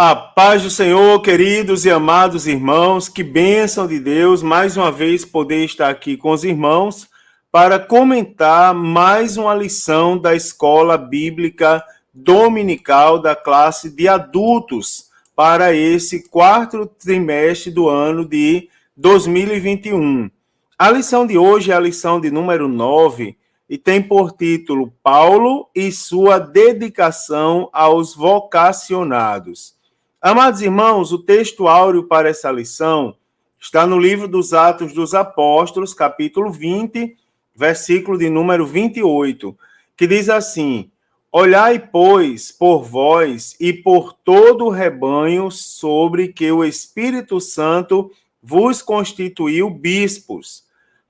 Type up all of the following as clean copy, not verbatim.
A paz do Senhor, queridos e amados irmãos, que bênção de Deus, mais uma vez poder estar aqui com os irmãos para comentar mais uma lição da Escola Bíblica Dominical da classe de adultos para esse quarto trimestre do ano de 2021. A lição de hoje é a lição de número 9 e tem por título Paulo e sua dedicação aos vocacionados. Amados irmãos, o texto áureo para essa lição está no livro dos Atos dos Apóstolos, capítulo 20, versículo de número 28, que diz assim: Olhai, pois, por vós e por todo o rebanho sobre que o Espírito Santo vos constituiu bispos,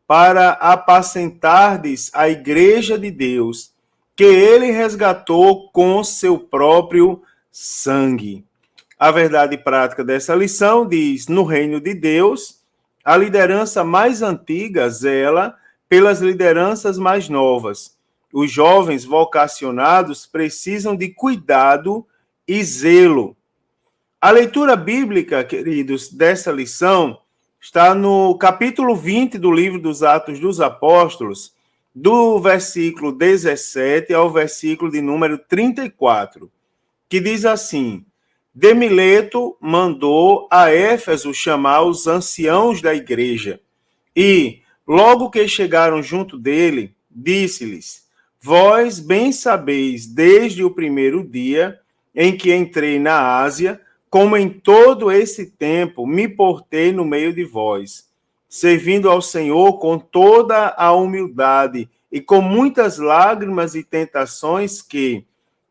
para apacentardes a igreja de Deus, que ele resgatou com seu próprio sangue. A verdade prática dessa lição diz: no reino de Deus, a liderança mais antiga zela pelas lideranças mais novas. Os jovens vocacionados precisam de cuidado e zelo. A leitura bíblica, queridos, dessa lição está no capítulo 20 do livro dos Atos dos Apóstolos, do versículo 17 ao versículo de número 34, que diz assim: De Mileto mandou a Éfeso chamar os anciãos da igreja. E, logo que chegaram junto dele, disse-lhes: Vós bem sabeis, desde o primeiro dia em que entrei na Ásia, como em todo esse tempo me portei no meio de vós, servindo ao Senhor com toda a humildade e com muitas lágrimas e tentações que,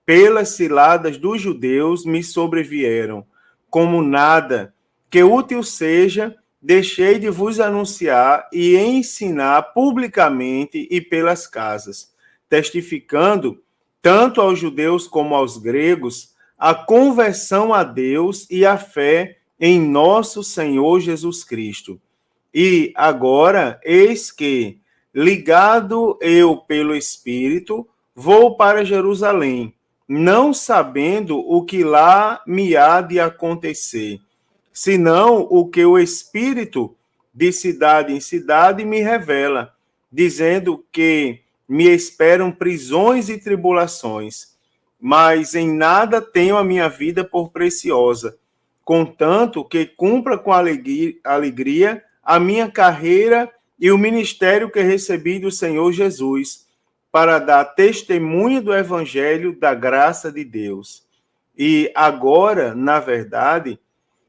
pelas ciladas dos judeus, me sobrevieram. Como nada que útil seja, deixei de vos anunciar e ensinar publicamente e pelas casas, testificando, tanto aos judeus como aos gregos, a conversão a Deus e a fé em nosso Senhor Jesus Cristo. E agora, eis que, ligado eu pelo Espírito, vou para Jerusalém, não sabendo o que lá me há de acontecer, senão o que o Espírito de cidade em cidade me revela, dizendo que me esperam prisões e tribulações, mas em nada tenho a minha vida por preciosa, contanto que cumpra com alegria a minha carreira e o ministério que recebi do Senhor Jesus, para dar testemunho do Evangelho da graça de Deus. E agora, na verdade,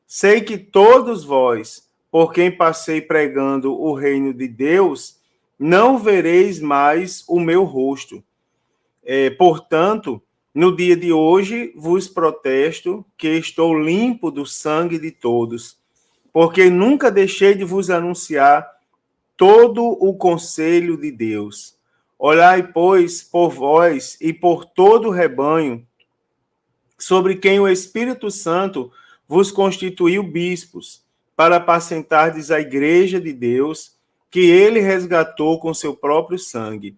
sei que todos vós, por quem passei pregando o reino de Deus, não vereis mais o meu rosto. Portanto, no dia de hoje vos protesto que estou limpo do sangue de todos, porque nunca deixei de vos anunciar todo o conselho de Deus. Olhai, pois, por vós e por todo o rebanho, sobre quem o Espírito Santo vos constituiu bispos, para apacentardes a igreja de Deus, que ele resgatou com seu próprio sangue.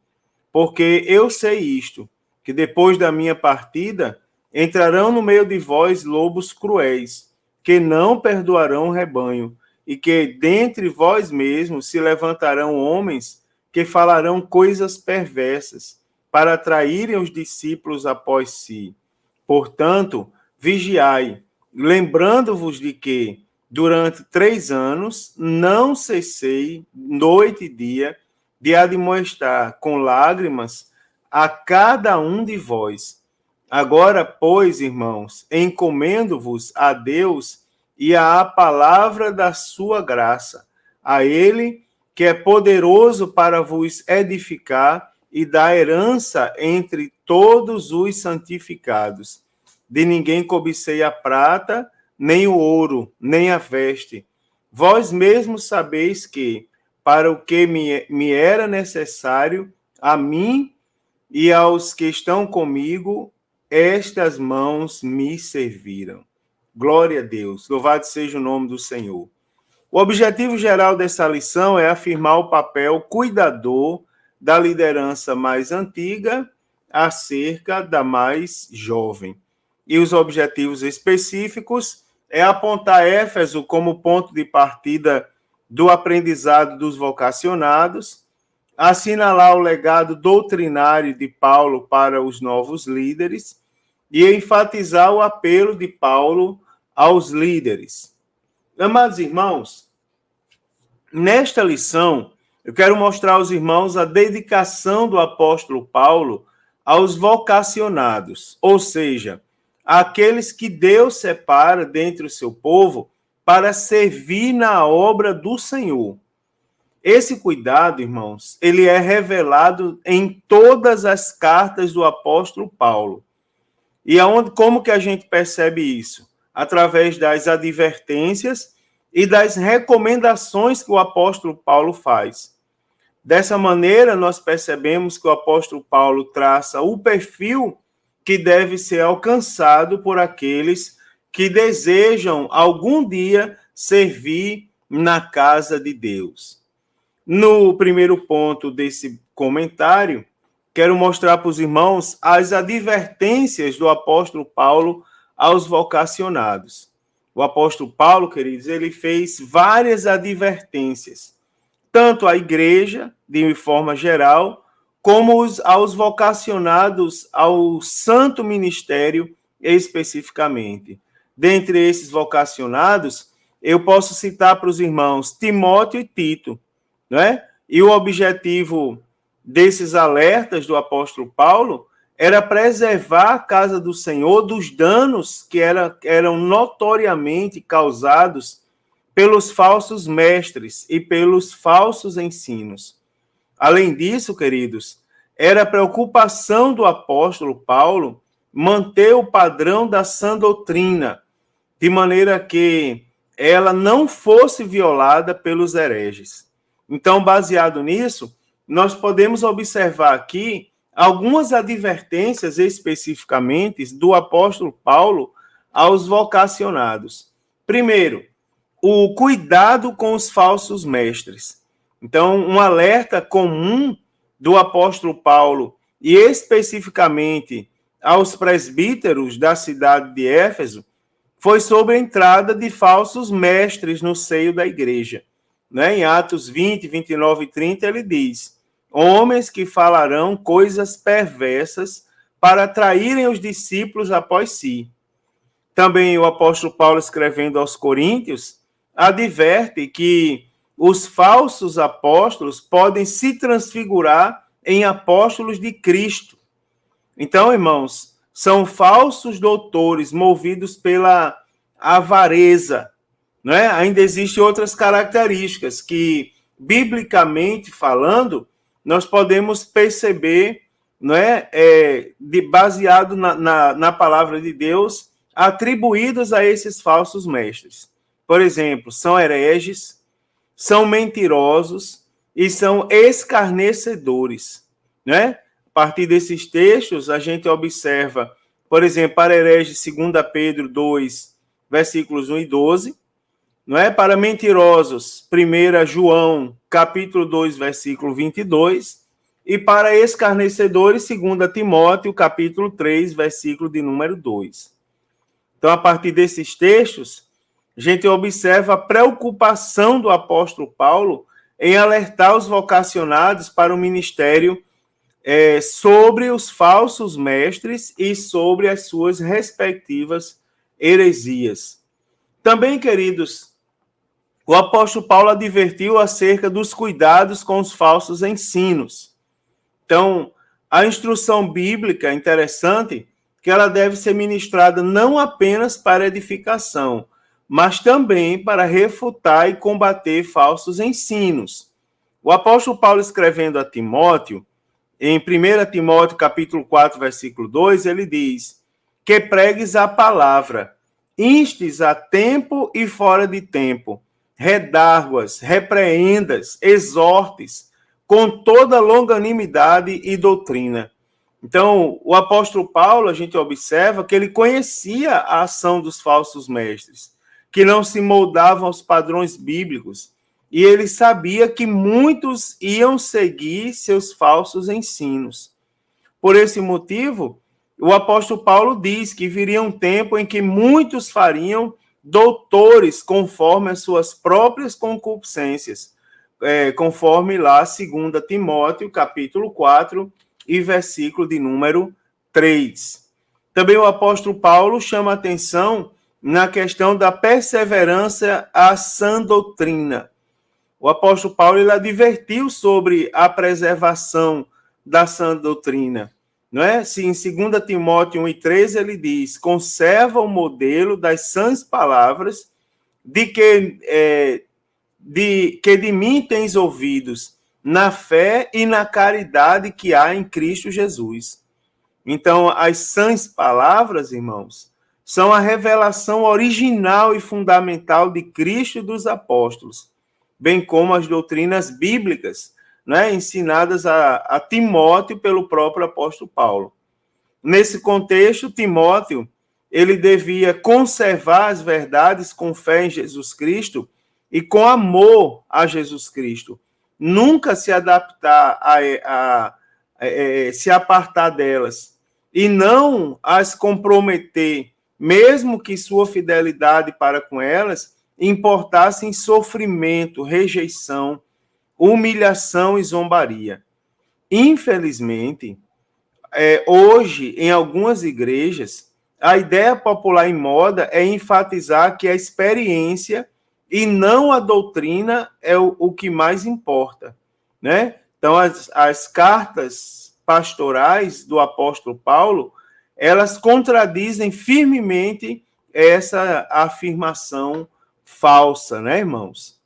Porque eu sei isto, que depois da minha partida, entrarão no meio de vós lobos cruéis, que não perdoarão o rebanho, e que dentre vós mesmos se levantarão homens que falarão coisas perversas, para atraírem os discípulos após si. Portanto, vigiai, lembrando-vos de que, durante 3 anos, não cessei, noite e dia, de admoestar com lágrimas a cada um de vós. Agora, pois, irmãos, encomendo-vos a Deus e à palavra da sua graça, a ele que é poderoso para vos edificar e dar herança entre todos os santificados. De ninguém cobicei a prata, nem o ouro, nem a veste. Vós mesmos sabeis que, para o que me era necessário, a mim e aos que estão comigo, estas mãos me serviram. Glória a Deus, louvado seja o nome do Senhor. O objetivo geral dessa lição é afirmar o papel cuidador da liderança mais antiga acerca da mais jovem. e os objetivos específicos é apontar Éfeso como ponto de partida do aprendizado dos vocacionados, assinalar o legado doutrinário de Paulo para os novos líderes e enfatizar o apelo de Paulo aos líderes. Amados irmãos, nesta lição, eu quero mostrar aos irmãos a dedicação do apóstolo Paulo aos vocacionados, ou seja, aqueles que Deus separa dentre o seu povo para servir na obra do Senhor. Esse cuidado, irmãos, ele é revelado em todas as cartas do apóstolo Paulo. E como que a gente percebe isso? Através das advertências e das recomendações que o apóstolo Paulo faz. Dessa maneira, nós percebemos que o apóstolo Paulo traça o perfil que deve ser alcançado por aqueles que desejam algum dia servir na casa de Deus. No primeiro ponto desse comentário, quero mostrar para os irmãos as advertências do apóstolo Paulo aos vocacionados. O apóstolo Paulo, queridos, ele fez várias advertências, tanto à igreja, de forma geral, como aos vocacionados ao santo ministério especificamente. Dentre esses vocacionados, eu posso citar para os irmãos Timóteo e Tito, não é? E o objetivo desses alertas do apóstolo Paulo era preservar a casa do Senhor dos danos que eram notoriamente causados pelos falsos mestres e pelos falsos ensinos. Além disso, queridos, era preocupação do apóstolo Paulo manter o padrão da sã doutrina, de maneira que ela não fosse violada pelos hereges. Então, baseado nisso, nós podemos observar aqui algumas advertências especificamente do apóstolo Paulo aos vocacionados. Primeiro, o cuidado com os falsos mestres. Então, um alerta comum do apóstolo Paulo, e especificamente aos presbíteros da cidade de Éfeso, foi sobre a entrada de falsos mestres no seio da igreja. Né? Em Atos 20, 29 e 30, ele diz: homens que falarão coisas perversas para atraírem os discípulos após si. Também o apóstolo Paulo, escrevendo aos Coríntios, adverte que os falsos apóstolos podem se transfigurar em apóstolos de Cristo. Então, irmãos, são falsos doutores movidos pela avareza, não é? Ainda existem outras características que, biblicamente falando, nós podemos perceber, não é? Baseado na palavra de Deus, atribuídos a esses falsos mestres. Por exemplo, são hereges, são mentirosos e são escarnecedores, né? A partir desses textos, a gente observa, por exemplo, para hereges, 2 Pedro 2, versículos 1 e 12, não é? Para mentirosos, 1 João, capítulo 2, versículo 22, e para escarnecedores, 2 Timóteo, capítulo 3, versículo de número 2. Então, a partir desses textos, a gente observa a preocupação do apóstolo Paulo em alertar os vocacionados para o ministério sobre os falsos mestres e sobre as suas respectivas heresias. Também, queridos, o apóstolo Paulo advertiu acerca dos cuidados com os falsos ensinos. Então, a instrução bíblica é interessante que ela deve ser ministrada não apenas para edificação, mas também para refutar e combater falsos ensinos. O apóstolo Paulo, escrevendo a Timóteo, em 1 Timóteo, capítulo 4, versículo 2, ele diz que pregues a palavra, instes a tempo e fora de tempo, redarguas, repreendas, exortes, com toda longanimidade e doutrina. Então, o apóstolo Paulo, a gente observa que ele conhecia a ação dos falsos mestres, que não se moldavam aos padrões bíblicos, e ele sabia que muitos iam seguir seus falsos ensinos. Por esse motivo, O apóstolo Paulo diz que viria um tempo em que muitos fariam doutores conforme as suas próprias concupiscências, conforme lá 2 Timóteo, capítulo 4, e versículo de número 3. Também o apóstolo Paulo chama atenção na questão da perseverança à sã doutrina. O apóstolo Paulo ele advertiu sobre a preservação da sã doutrina. Não é? Se em 2 Timóteo 1:13 ele diz: conserva o modelo das sãs palavras de de mim tens ouvidos, na fé e na caridade que há em Cristo Jesus. Então, as sãs palavras, irmãos, são a revelação original e fundamental de Cristo e dos apóstolos, bem como as doutrinas bíblicas, né, ensinadas a Timóteo pelo próprio apóstolo Paulo. Nesse contexto, Timóteo, ele devia conservar as verdades com fé em Jesus Cristo e com amor a Jesus Cristo. Nunca se adaptar se apartar delas e não as comprometer, mesmo que sua fidelidade para com elas importasse em sofrimento, rejeição, humilhação e zombaria. Infelizmente, hoje, em algumas igrejas, a ideia popular em moda é enfatizar que a experiência e não a doutrina é o que mais importa, né? Então, as cartas pastorais do apóstolo Paulo, elas contradizem firmemente essa afirmação falsa, né, irmãos?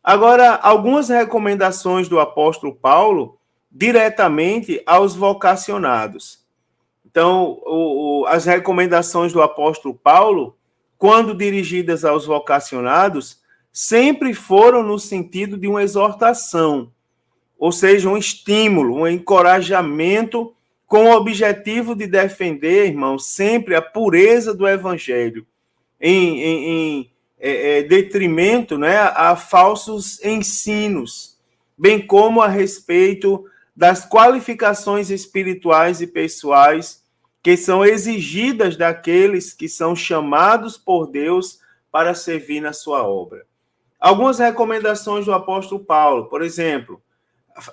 Agora, algumas recomendações do apóstolo Paulo diretamente aos vocacionados. Então, as recomendações do apóstolo Paulo, quando dirigidas aos vocacionados, sempre foram no sentido de uma exortação, ou seja, um estímulo, um encorajamento com o objetivo de defender, irmãos, sempre a pureza do evangelho, em detrimento, né, a falsos ensinos, bem como a respeito das qualificações espirituais e pessoais que são exigidas daqueles que são chamados por Deus para servir na sua obra. Algumas recomendações do apóstolo Paulo, por exemplo,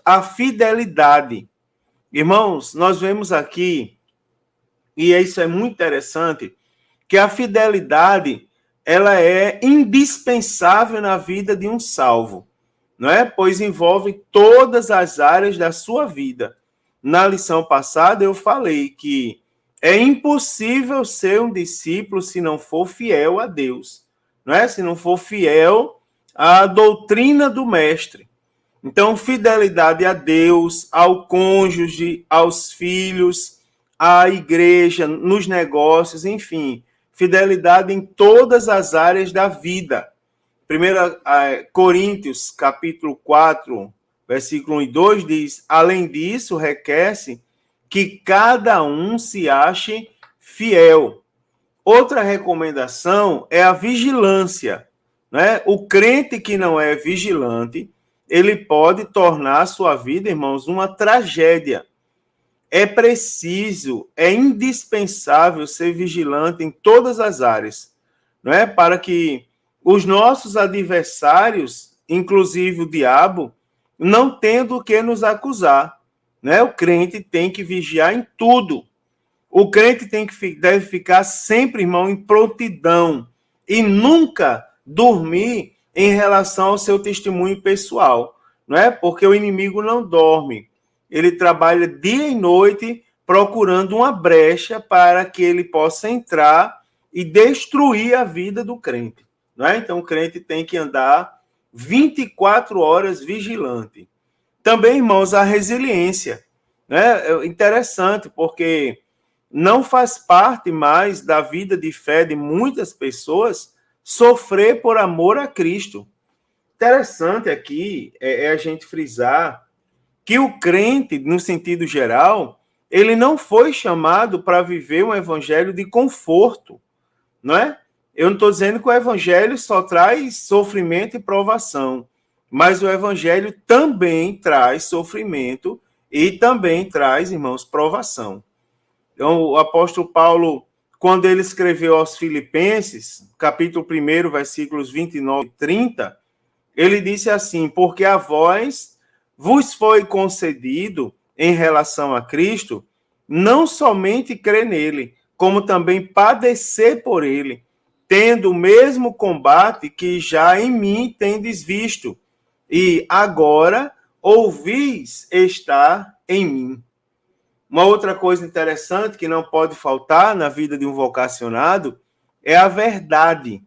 a fidelidade. Irmãos, nós vemos aqui, e isso é muito interessante, que a fidelidade ela é indispensável na vida de um salvo, não é? Pois envolve todas as áreas da sua vida. Na lição passada eu falei que é impossível ser um discípulo se não for fiel a Deus, não é? Se não for fiel à doutrina do mestre. Então, fidelidade a Deus, ao cônjuge, aos filhos, à igreja, nos negócios, enfim, fidelidade em todas as áreas da vida. 1 Coríntios, capítulo 4, versículo 1 e 2 diz: além disso, requer-se que cada um se ache fiel. Outra recomendação é a vigilância, né? O crente que não é vigilante, ele pode tornar a sua vida, irmãos, uma tragédia. É preciso, é indispensável ser vigilante em todas as áreas, não é? Para que os nossos adversários, inclusive o diabo, não tenham do que nos acusar, né? O crente tem que vigiar em tudo. O crente deve ficar sempre, irmão, em prontidão e nunca dormir em relação ao seu testemunho pessoal, não é? Porque o inimigo não dorme. Ele trabalha dia e noite procurando uma brecha para que ele possa entrar e destruir a vida do crente, não é? Então o crente tem que andar 24 horas vigilante. Também, irmãos, a resiliência, né? É interessante porque não faz parte mais da vida de fé de muitas pessoas sofrer por amor a Cristo. Interessante aqui a gente frisar que o crente, no sentido geral, ele não foi chamado para viver um evangelho de conforto, não é? Eu não estou dizendo que o evangelho só traz sofrimento e provação, mas o evangelho também traz sofrimento e também traz, irmãos, provação. Então, o apóstolo Paulo, quando ele escreveu aos Filipenses, capítulo 1, versículos 29 e 30, ele disse assim: porque a vós vos foi concedido, em relação a Cristo, não somente crer nele, como também padecer por ele, tendo o mesmo combate que já em mim tendes visto, e agora ouvis estar em mim. Uma outra coisa interessante que não pode faltar na vida de um vocacionado é a verdade.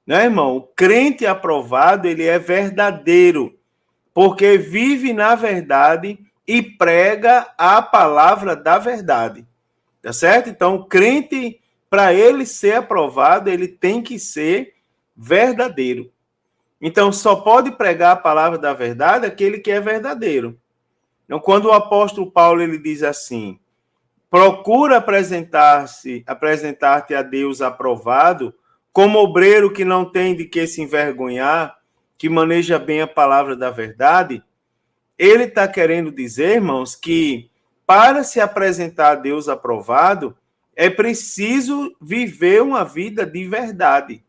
Né, irmão? O crente aprovado, ele é verdadeiro, porque vive na verdade e prega a palavra da verdade. Tá certo? Então, o crente, para ele ser aprovado, ele tem que ser verdadeiro. Então, só pode pregar a palavra da verdade aquele que é verdadeiro. Então, quando o apóstolo Paulo ele diz assim: procura apresentar-te a Deus aprovado, como obreiro que não tem de que se envergonhar, que maneja bem a palavra da verdade. Ele está querendo dizer, irmãos, que para se apresentar a Deus aprovado, é preciso viver uma vida de verdade,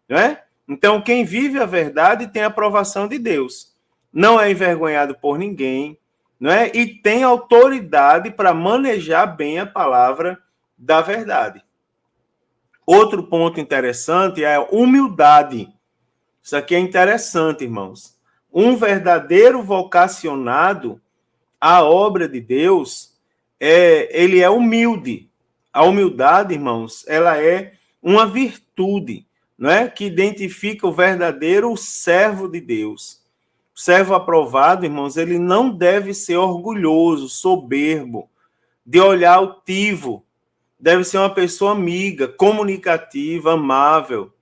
não é? Então, quem vive a verdade tem a aprovação de Deus. Não é envergonhado por ninguém, não é? E tem autoridade para manejar bem a palavra da verdade. Outro ponto interessante é a humildade. Isso aqui é interessante, irmãos. Um verdadeiro vocacionado à obra de Deus, ele é humilde. A humildade, irmãos, ela é uma virtude, não é? Que identifica o verdadeiro servo de Deus. O servo aprovado, irmãos, ele não deve ser orgulhoso, soberbo, de olhar altivo. Deve ser uma pessoa amiga, comunicativa, amável,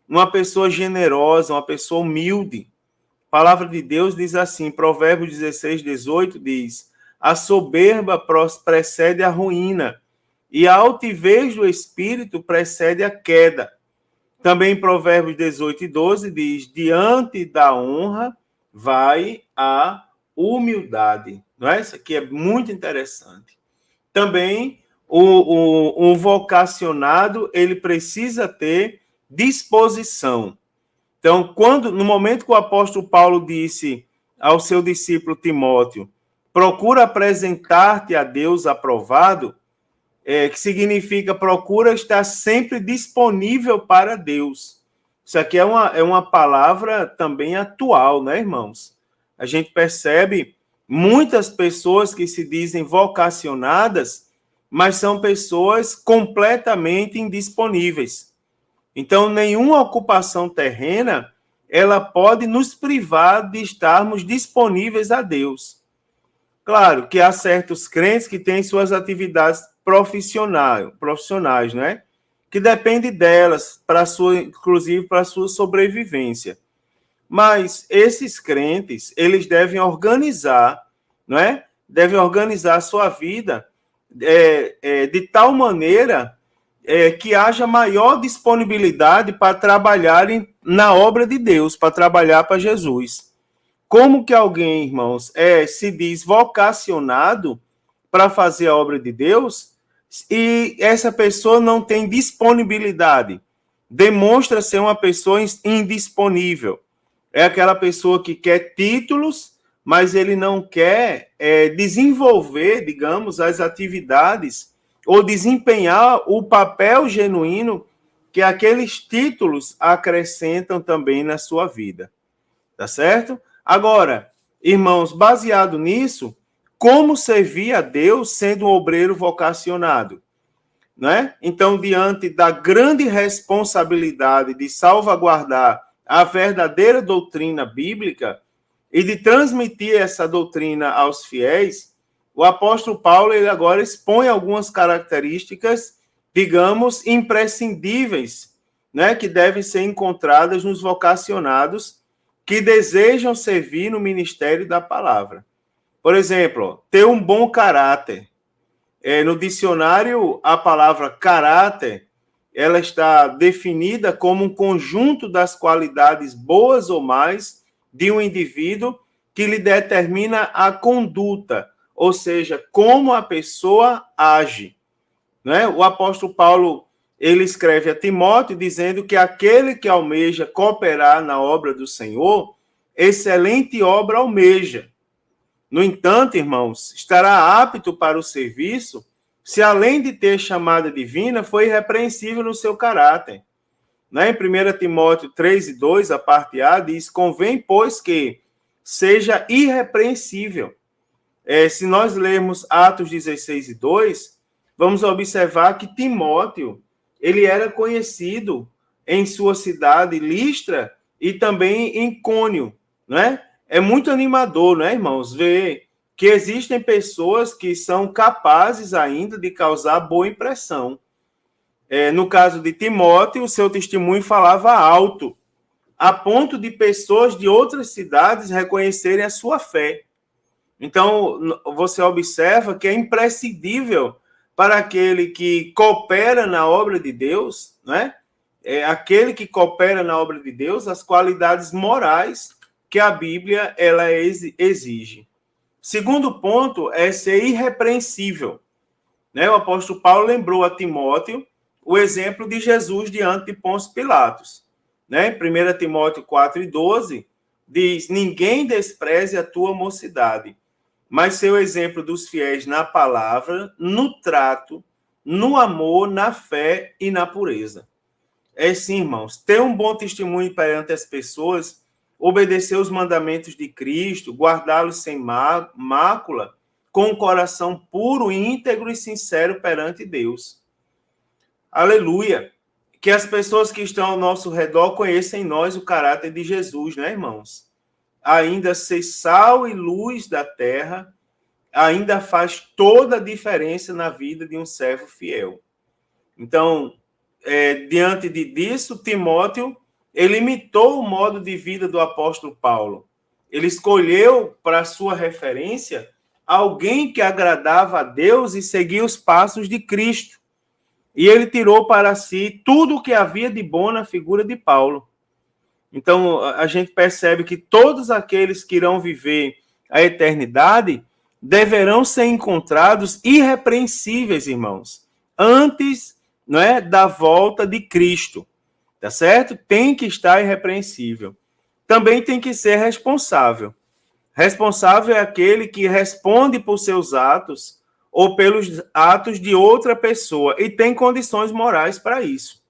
uma pessoa generosa, uma pessoa humilde. A palavra de Deus diz assim, Provérbios 16, 18, diz: a soberba precede a ruína, e a altivez do espírito precede a queda. Também Provérbios 18 e 12 diz: diante da honra vai a humildade. Não é? Isso aqui é muito interessante. Também o vocacionado, ele precisa ter disposição. Então, no momento que o apóstolo Paulo disse ao seu discípulo Timóteo, procura apresentar-te a Deus aprovado, que significa procura estar sempre disponível para Deus. Isso aqui é uma palavra também atual, né, irmãos? A gente percebe muitas pessoas que se dizem vocacionadas, mas são pessoas completamente indisponíveis. Então, nenhuma ocupação terrena, ela pode nos privar de estarmos disponíveis a Deus. Claro que há certos crentes que têm suas atividades profissionais, né? Que depende delas, inclusive para a sua sobrevivência. Mas esses crentes, eles devem organizar, não é? Devem organizar a sua vida de tal maneira que haja maior disponibilidade para trabalharem na obra de Deus, para trabalhar para Jesus. Como que alguém, irmãos, se diz vocacionado para fazer a obra de Deus e essa pessoa não tem disponibilidade? Demonstra ser uma pessoa indisponível. É aquela pessoa que quer títulos, mas ele não quer desenvolver, digamos, as atividades ou desempenhar o papel genuíno que aqueles títulos acrescentam também na sua vida. Tá certo? Agora, irmãos, baseado nisso, como servir a Deus sendo um obreiro vocacionado? Né? Então, diante da grande responsabilidade de salvaguardar a verdadeira doutrina bíblica e de transmitir essa doutrina aos fiéis, o apóstolo Paulo ele agora expõe algumas características, digamos, imprescindíveis, né, que devem ser encontradas nos vocacionados que desejam servir no ministério da palavra. Por exemplo, ter um bom caráter. No dicionário, a palavra caráter, ela está definida como um conjunto das qualidades boas ou mais de um indivíduo que lhe determina a conduta, ou seja, como a pessoa age. né? O apóstolo Paulo, ele escreve a Timóteo dizendo que aquele que almeja cooperar na obra do Senhor, excelente obra almeja. No entanto, irmãos, estará apto para o serviço se, além de ter chamada divina, foi irrepreensível no seu caráter. Né? Em 1 Timóteo 3:2, a parte A, diz: convém, pois, que seja irrepreensível. Se nós lermos Atos 16:2, vamos observar que Timóteo, ele era conhecido em sua cidade, Listra, e também em Icônio, né? É muito animador, né, irmãos, ver que existem pessoas que são capazes ainda de causar boa impressão. No caso de Timóteo, o seu testemunho falava alto, a ponto de pessoas de outras cidades reconhecerem a sua fé. Então, você observa que é imprescindível para aquele que coopera na obra de Deus, né? Aquele que coopera na obra de Deus, as qualidades morais que a Bíblia ela exige. Segundo ponto é ser irrepreensível. Né? O apóstolo Paulo lembrou a Timóteo o exemplo de Jesus diante de Pôncio Pilatos. Né? 1 Timóteo 4:12 diz: ninguém despreze a tua mocidade, mas ser o exemplo dos fiéis na palavra, no trato, no amor, na fé e na pureza. Sim, irmãos, ter um bom testemunho perante as pessoas, obedecer os mandamentos de Cristo, guardá-los sem mácula, com um coração puro, íntegro e sincero perante Deus. Aleluia! Que as pessoas que estão ao nosso redor conheçam em nós o caráter de Jesus, né, irmãos? Ainda ser sal e luz da terra, ainda faz toda a diferença na vida de um servo fiel. Então, diante disso, Timóteo, ele imitou o modo de vida do apóstolo Paulo. Ele escolheu para sua referência alguém que agradava a Deus e seguia os passos de Cristo. E ele tirou para si tudo o que havia de bom na figura de Paulo. Então, a gente percebe que todos aqueles que irão viver a eternidade deverão ser encontrados irrepreensíveis, irmãos, antes, não é, da volta de Cristo, tá certo? Tem que estar irrepreensível. Também tem que ser responsável. Responsável é aquele que responde por seus atos ou pelos atos de outra pessoa e tem condições morais para isso.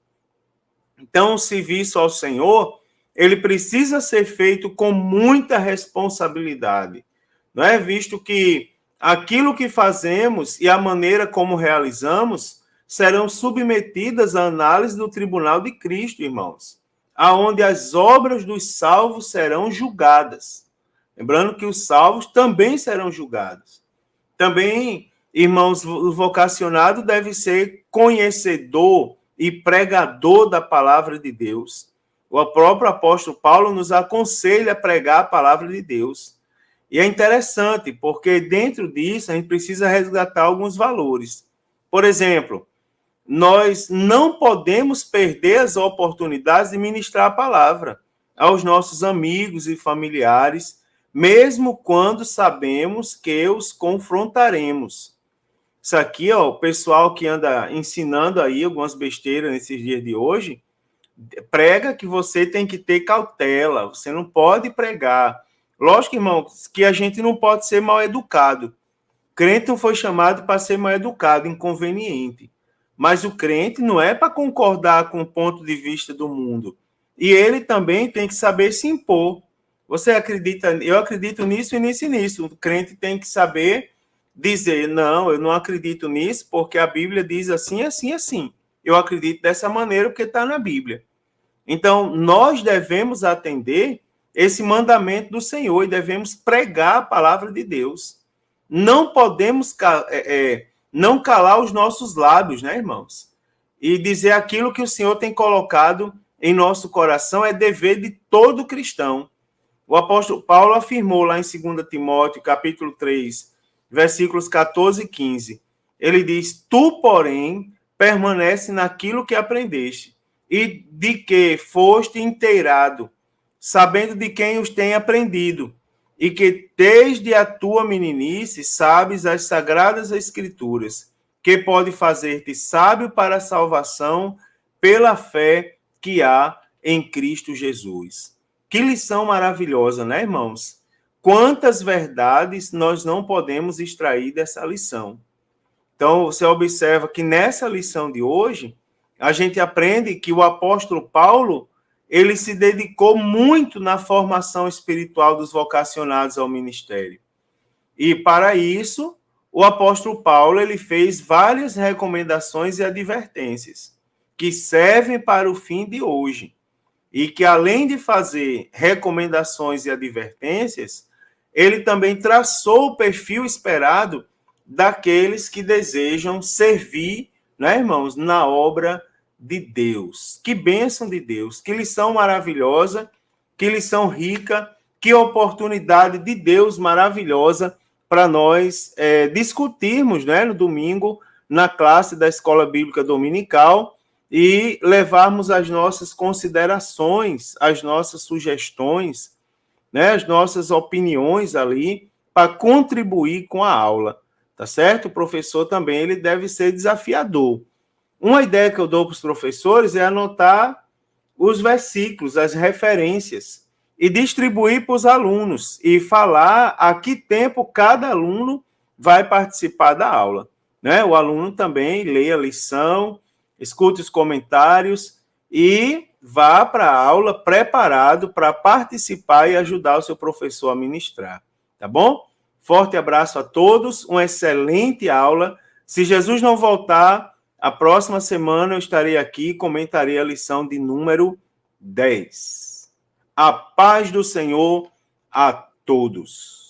Então, o serviço ao Senhor, ele precisa ser feito com muita responsabilidade, não é? Visto que aquilo que fazemos e a maneira como realizamos serão submetidas à análise do tribunal de Cristo, irmãos, aonde as obras dos salvos serão julgadas. Lembrando que os salvos também serão julgados. Também, irmãos, o vocacionado deve ser conhecedor e pregador da palavra de Deus. O próprio apóstolo Paulo nos aconselha a pregar a palavra de Deus. E é interessante, porque dentro disso a gente precisa resgatar alguns valores. Por exemplo, nós não podemos perder as oportunidades de ministrar a palavra aos nossos amigos e familiares, mesmo quando sabemos que os confrontaremos. Isso aqui, ó, o pessoal que anda ensinando aí algumas besteiras nesses dias de hoje, prega que você tem que ter cautela, você não pode pregar. Lógico, irmãos, que a gente não pode ser mal educado. Crente não foi chamado para ser mal educado, inconveniente. Mas o crente não é para concordar com o ponto de vista do mundo. E ele também tem que saber se impor. Você acredita, eu acredito nisso e nisso e nisso. O crente tem que saber dizer, não, eu não acredito nisso porque a Bíblia diz assim, assim, assim. Eu acredito dessa maneira porque está na Bíblia. Então, nós devemos atender esse mandamento do Senhor e devemos pregar a palavra de Deus. Não podemos não calar os nossos lábios, né, irmãos? E dizer aquilo que o Senhor tem colocado em nosso coração é dever de todo cristão. O apóstolo Paulo afirmou lá em 2 Timóteo, capítulo 3, versículos 14 e 15. Ele diz, tu, porém, permanece naquilo que aprendeste e de que foste inteirado, sabendo de quem os tem aprendido, e que desde a tua meninice sabes as sagradas escrituras, que pode fazer-te sábio para a salvação pela fé que há em Cristo Jesus. Que lição maravilhosa, né, irmãos? Quantas verdades nós não podemos extrair dessa lição? Então, você observa que nessa lição de hoje, a gente aprende que o apóstolo Paulo, ele se dedicou muito na formação espiritual dos vocacionados ao ministério. E para isso, o apóstolo Paulo, ele fez várias recomendações e advertências que servem para o fim de hoje. E que, além de fazer recomendações e advertências, ele também traçou o perfil esperado daqueles que desejam servir, né, irmãos, na obra de Deus. Que bênção de Deus, que lição maravilhosa, que lição rica, que oportunidade de Deus maravilhosa para nós discutirmos, né, no domingo, na classe da Escola Bíblica Dominical, e levarmos as nossas considerações, as nossas sugestões, né, as nossas opiniões ali, para contribuir com a aula, tá certo? O professor também ele deve ser desafiador. Uma ideia que eu dou para os professores é anotar os versículos, as referências, e distribuir para os alunos, e falar a que tempo cada aluno vai participar da aula, né? O aluno também lê a lição, escute os comentários e vá para a aula preparado para participar e ajudar o seu professor a ministrar, tá bom? Forte abraço a todos, uma excelente aula. Se Jesus não voltar, a próxima semana eu estarei aqui e comentarei a lição de número 10. A paz do Senhor a todos.